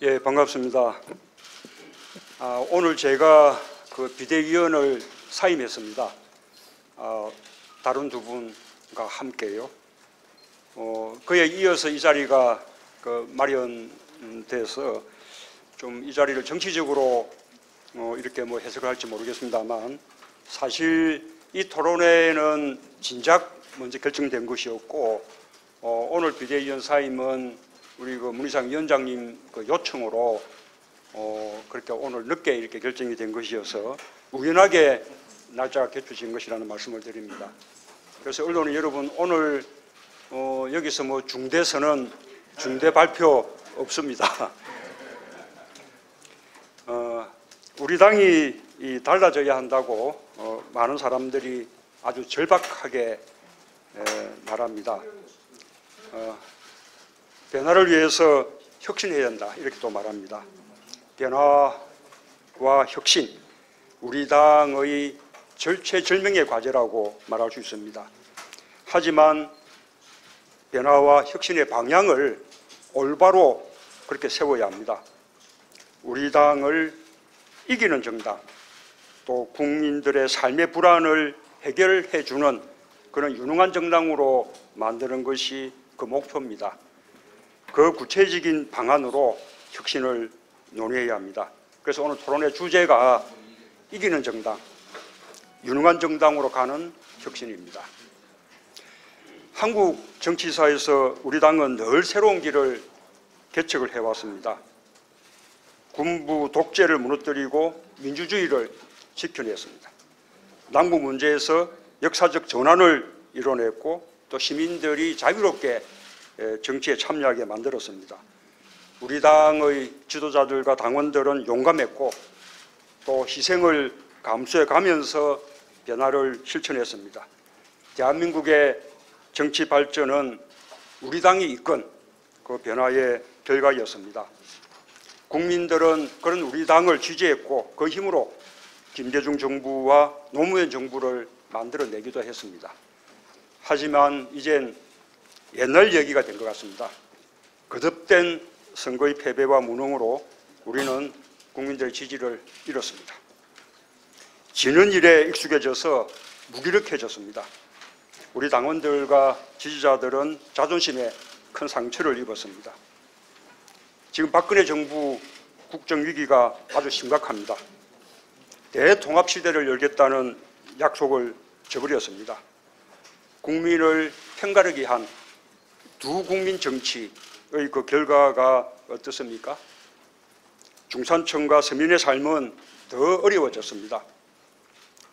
예, 반갑습니다. 오늘 제가 그 비대위원을 사임했습니다. 다른 두 분과 함께요. 그에 이어서 이 자리가 마련돼서 좀 이 자리를 정치적으로 이렇게 해석을 할지 모르겠습니다만, 사실 이 토론회는 진작 먼저 결정된 것이었고, 오늘 비대위원 사임은 우리 문희상 위원장님 요청으로 그렇게 오늘 늦게 이렇게 결정이 된 것이어서 우연하게 날짜가 겹쳐진 것이라는 말씀을 드립니다. 그래서 언론인 여러분, 오늘 여기서 중대선언, 중대 발표 없습니다. 우리 당이 달라져야 한다고 많은 사람들이 아주 절박하게 말합니다. 변화를 위해서 혁신해야 한다, 이렇게 또 말합니다. 변화와 혁신, 우리 당의 절체절명의 과제라고 말할 수 있습니다. 하지만 변화와 혁신의 방향을 올바로 그렇게 세워야 합니다. 우리 당을 이기는 정당, 또 국민들의 삶의 불안을 해결해 주는 그런 유능한 정당으로 만드는 것이 그 목표입니다. 그 구체적인 방안으로 혁신을 논의해야 합니다. 그래서 오늘 토론의 주제가 이기는 정당, 유능한 정당으로 가는 혁신입니다. 한국 정치사에서 우리 당은 늘 새로운 길을 개척을 해왔습니다. 군부 독재를 무너뜨리고 민주주의를 지켜냈습니다. 남북 문제에서 역사적 전환을 이뤄냈고, 또 시민들이 자유롭게 정치에 참여하게 만들었습니다. 우리 당의 지도자들과 당원들은 용감했고, 또 희생을 감수해 가면서 변화를 실천했습니다. 대한민국의 정치 발전은 우리 당이 이끈 그 변화의 결과였습니다. 국민들은 그런 우리 당을 지지했고, 그 힘으로 김대중 정부와 노무현 정부를 만들어내기도 했습니다. 하지만 이젠 옛날 얘기가 된 것 같습니다. 거듭된 선거의 패배와 무능으로 우리는 국민들의 지지를 잃었습니다. 지는 일에 익숙해져서 무기력해졌습니다. 우리 당원들과 지지자들은 자존심에 큰 상처를 입었습니다. 지금 박근혜 정부 국정위기가 아주 심각합니다. 대통합시대를 열겠다는 약속을 저버렸습니다. 국민을 편가르게 한 두 국민 정치의 그 결과가 어떻습니까? 중산층과 서민의 삶은 더 어려워졌습니다.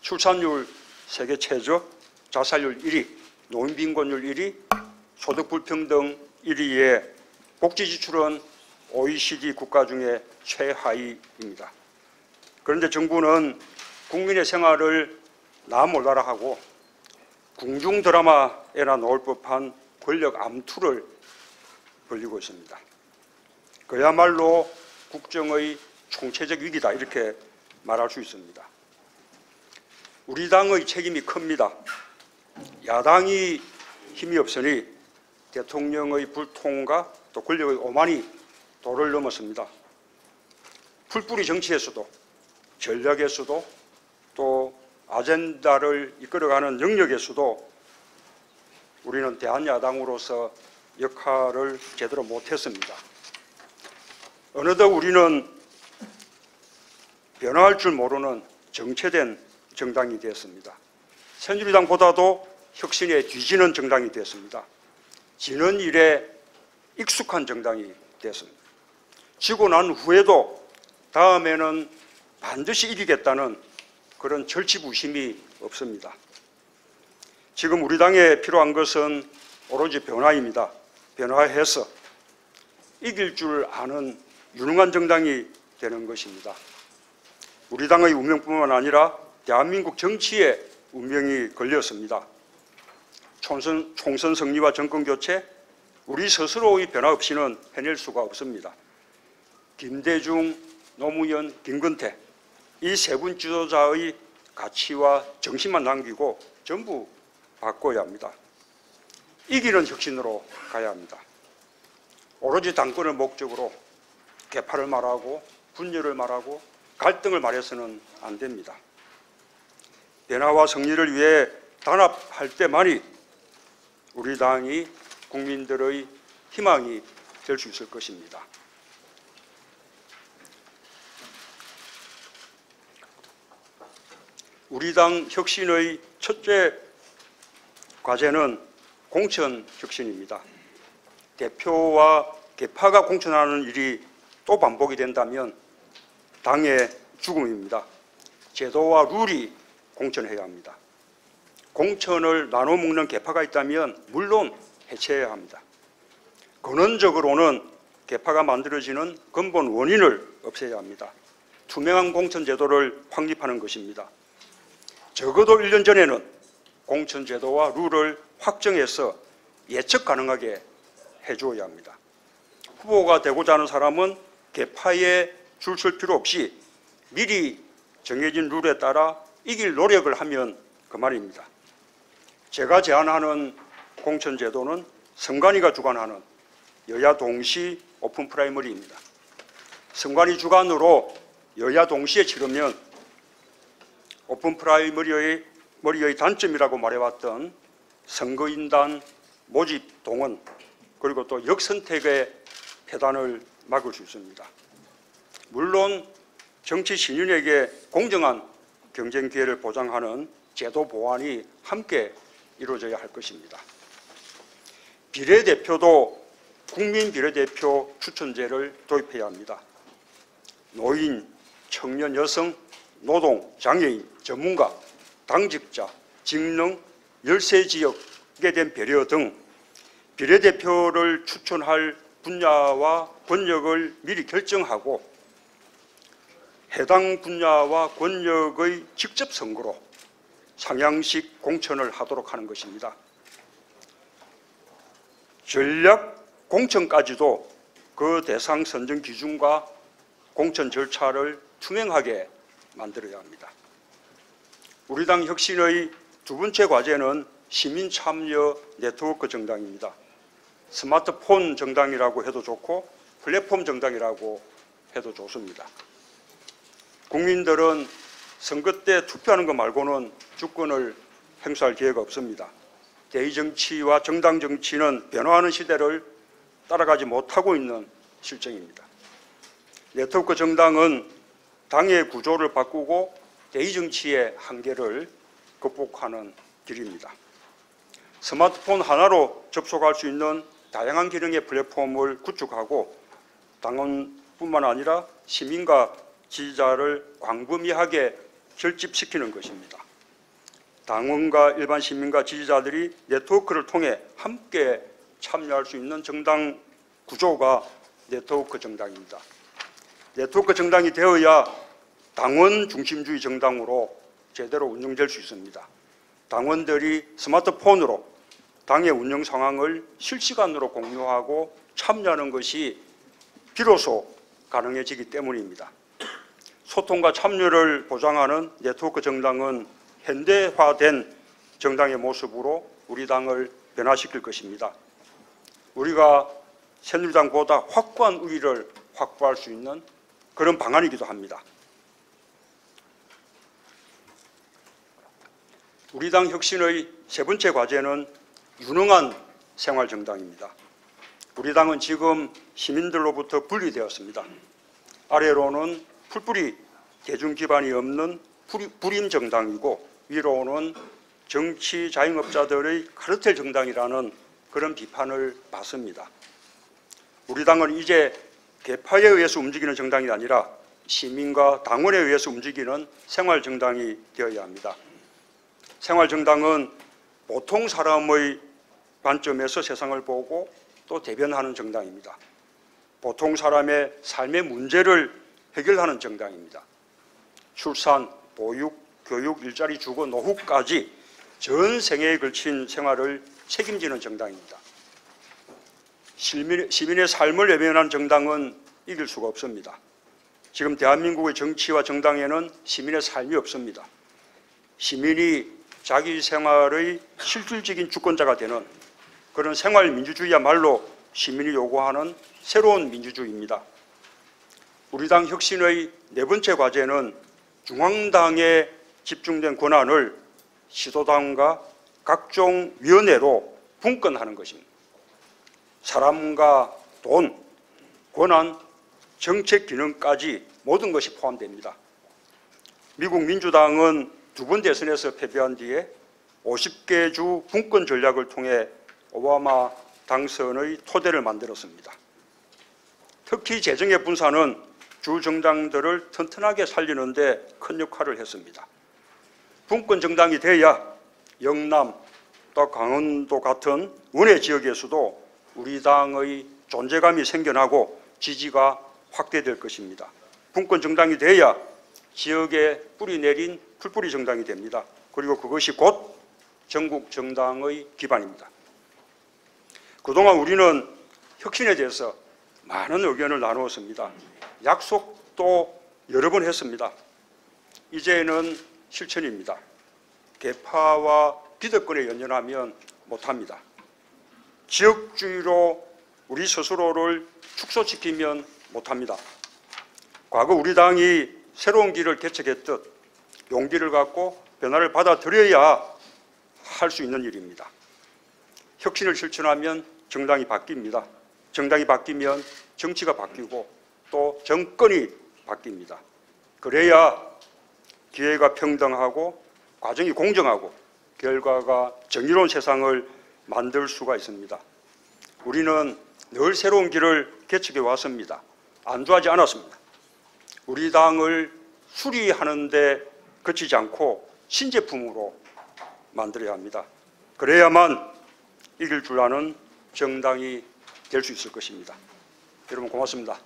출산율 세계 최저, 자살률 1위, 노인빈곤율 1위, 소득 불평등 1위에 복지 지출은 OECD 국가 중에 최하위입니다. 그런데 정부는 국민의 생활을 나 몰라라 하고 궁중 드라마에나 나올 법한 권력 암투를 벌이고 있습니다. 그야말로 국정의 총체적 위기다, 이렇게 말할 수 있습니다. 우리 당의 책임이 큽니다. 야당이 힘이 없으니 대통령의 불통과 또 권력의 오만이 도를 넘었습니다. 풀뿌리 정치에서도, 전략에서도, 또 아젠다를 이끌어가는 영역에서도 우리는 대한야당으로서 역할을 제대로 못했습니다. 어느덧 우리는 변화할 줄 모르는 정체된 정당이 되었습니다. 새누리당보다도 혁신에 뒤지는 정당이 되었습니다. 지는 일에 익숙한 정당이 되었습니다. 지고 난 후에도 다음에는 반드시 이기겠다는 그런 절치부심이 없습니다. 지금 우리 당에 필요한 것은 오로지 변화입니다. 변화해서 이길 줄 아는 유능한 정당이 되는 것입니다. 우리 당의 운명뿐만 아니라 대한민국 정치의 운명이 걸렸습니다. 총선 승리와 정권 교체, 우리 스스로의 변화 없이는 해낼 수가 없습니다. 김대중, 노무현, 김근태, 이 세 분 지도자의 가치와 정신만 남기고 전부 바꿔야 합니다. 이기는 혁신으로 가야 합니다. 오로지 당권을 목적으로 개파를 말하고 분열을 말하고 갈등을 말해서는 안 됩니다. 변화와 승리를 위해 단합할 때만이 우리 당이 국민들의 희망이 될 수 있을 것입니다. 우리 당 혁신의 첫째 과제는 공천 혁신입니다. 대표와 개파가 공천하는 일이 또 반복이 된다면 당의 죽음입니다. 제도와 룰이 공천해야 합니다. 공천을 나눠 먹는 개파가 있다면 물론 해체해야 합니다. 근원적으로는 개파가 만들어지는 근본 원인을 없애야 합니다. 투명한 공천 제도를 확립하는 것입니다. 적어도 1년 전에는 공천 제도와 룰을 확정해서 예측 가능하게 해주어야 합니다. 후보가 되고자 하는 사람은 개파에 줄 설 필요 없이 미리 정해진 룰에 따라 이길 노력을 하면 그만입니다. 제가 제안하는 공천 제도는 선관위가 주관하는 여야 동시 오픈 프라이머리입니다. 선관위 주관으로 여야 동시에 치르면 오픈 프라이머리의 단점이라고 말해왔던 선거인단 모집 동원 그리고 또 역선택의 폐단을 막을 수 있습니다. 물론 정치 신인에게 공정한 경쟁 기회를 보장하는 제도 보완이 함께 이루어져야 할 것입니다. 비례대표도 국민 비례대표 추천제를 도입해야 합니다. 노인, 청년, 여성, 노동, 장애인, 전문가, 당직자, 직능, 열세 지역에 대한 배려 등 비례대표를 추천할 분야와 권력을 미리 결정하고 해당 분야와 권력의 직접 선거로 상향식 공천을 하도록 하는 것입니다. 전략 공천까지도 그 대상 선정 기준과 공천 절차를 투명하게 만들어야 합니다. 우리 당 혁신의 두 번째 과제는 시민 참여 네트워크 정당입니다. 스마트폰 정당이라고 해도 좋고 플랫폼 정당이라고 해도 좋습니다. 국민들은 선거 때 투표하는 것 말고는 주권을 행사할 기회가 없습니다. 대의정치와 정당 정치는 변화하는 시대를 따라가지 못하고 있는 실정입니다. 네트워크 정당은 당의 구조를 바꾸고 대의정치의 한계를 극복하는 길입니다. 스마트폰 하나로 접속할 수 있는 다양한 기능의 플랫폼을 구축하고 당원뿐만 아니라 시민과 지지자를 광범위하게 결집시키는 것입니다. 당원과 일반 시민과 지지자들이 네트워크를 통해 함께 참여할 수 있는 정당 구조가 네트워크 정당입니다. 네트워크 정당이 되어야 당원 중심주의 정당으로 제대로 운영될 수 있습니다. 당원들이 스마트폰으로 당의 운영 상황을 실시간으로 공유하고 참여하는 것이 비로소 가능해지기 때문입니다. 소통과 참여를 보장하는 네트워크 정당은 현대화된 정당의 모습으로 우리 당을 변화시킬 것입니다. 우리가 새누리당보다 확고한 우위를 확보할 수 있는 그런 방안이기도 합니다. 우리 당 혁신의 세 번째 과제는 유능한 생활정당입니다. 우리 당은 지금 시민들로부터 분리되었습니다. 아래로는 풀뿌리 대중 기반이 없는 불임 정당이고 위로는 정치 자영업자들의 카르텔 정당이라는 그런 비판을 받습니다. 우리 당은 이제 개파에 의해서 움직이는 정당이 아니라 시민과 당원에 의해서 움직이는 생활정당이 되어야 합니다. 생활정당은 보통 사람의 관점에서 세상을 보고 또 대변하는 정당입니다. 보통 사람의 삶의 문제를 해결하는 정당입니다. 출산, 보육, 교육, 일자리, 주거, 노후까지 전 생애에 걸친 생활을 책임지는 정당입니다. 시민의 삶을 외면한 정당은 이길 수가 없습니다. 지금 대한민국의 정치와 정당에는 시민의 삶이 없습니다. 시민이 자기 생활의 실질적인 주권자가 되는 그런 생활민주주의야말로 시민이 요구하는 새로운 민주주의입니다. 우리 당 혁신의 네 번째 과제는 중앙당에 집중된 권한을 시도당과 각종 위원회로 분권하는 것입니다. 사람과 돈, 권한, 정책 기능까지 모든 것이 포함됩니다. 미국 민주당은 두 번 대선에서 패배한 뒤에 50개 주 분권 전략을 통해 오바마 당선의 토대를 만들었습니다. 특히 재정의 분산은 주 정당들을 튼튼하게 살리는 데 큰 역할을 했습니다. 분권 정당이 돼야 영남 또 강원도 같은 원외 지역에서도 우리 당의 존재감이 생겨나고 지지가 확대될 것입니다. 분권 정당이 돼야 지역에 뿌리 내린 풀뿌리 정당이 됩니다. 그리고 그것이 곧 전국 정당의 기반입니다. 그동안 우리는 혁신에 대해서 많은 의견을 나누었습니다. 약속도 여러 번 했습니다. 이제는 실천입니다. 계파와 기득권에 연연하면 못합니다. 지역주의로 우리 스스로를 축소시키면 못합니다. 과거 우리 당이 새로운 길을 개척했듯 용기를 갖고 변화를 받아들여야 할 수 있는 일입니다. 혁신을 실천하면 정당이 바뀝니다. 정당이 바뀌면 정치가 바뀌고 또 정권이 바뀝니다. 그래야 기회가 평등하고 과정이 공정하고 결과가 정의로운 세상을 만들 수가 있습니다. 우리는 늘 새로운 길을 개척해 왔습니다. 안주하지 않았습니다. 우리 당을 수리하는 데 그치지 않고 신제품으로 만들어야 합니다. 그래야만 이길 줄 아는 정당이 될 수 있을 것입니다. 여러분 고맙습니다.